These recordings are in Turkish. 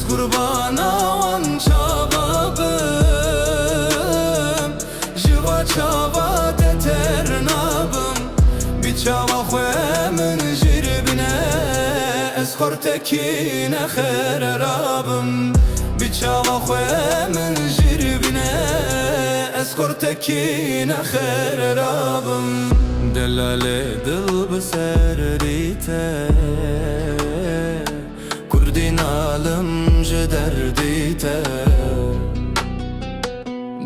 قربانا وان çavabım Jiva çava deter nabım Bir çava xwemin jirbine Ez xortekine xererabım Bir çava xwemin jirbine Ez xortekine xererabım Delale dil biserrite Kurdin alım jederdite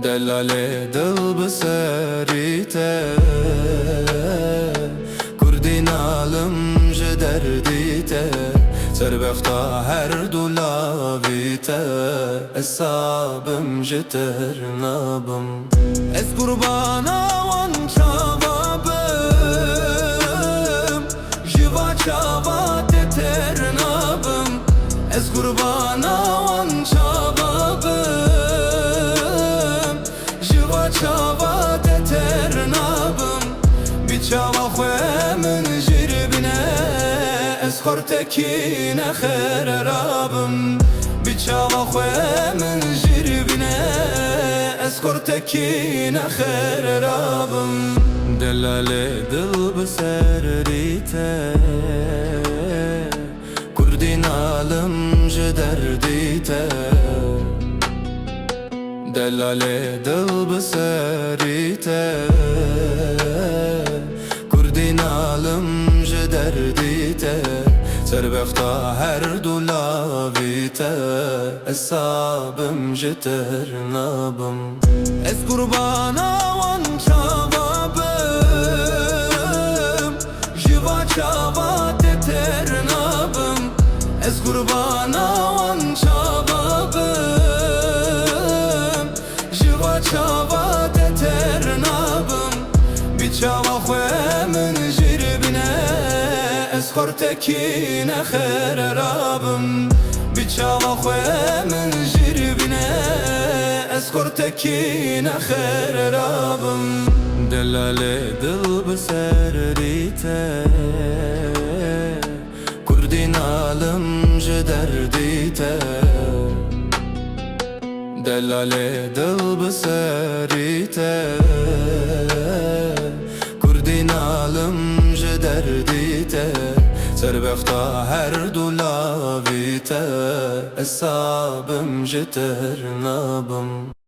Delale dil biserrite Kurdin alım jederdite Serbexta her dulavite Esabım jeter nabım Ez kurbana van çavabım Jiva çava deter nabım Ez kurbana van çavabım Jiva çava deter nabım Bir çava xwemin jirbine Ez xortekine xererabım Bir çava xwemin jirbine Ez xortekine xererabım Delale dil biserrite Kurdin alım jederdite Delale dil biserrite Kurdin alım jederdite Serbexta her dulavite Esabım jeter nabım Ez kurbana van çavabım Jiva çava deter nabım Ez kurbana van çavabım Jiva çava deter nabım Bir çava xwemin jirbine Ez xortekine xererabım Bir çava xwemin jirbine Ez xortekine xererabım Delale dil biserrite Kurdin alım jederdite Delale dil biserrite Kurdin alım jederdite Serbexta her dulavite Esabım jeter nabım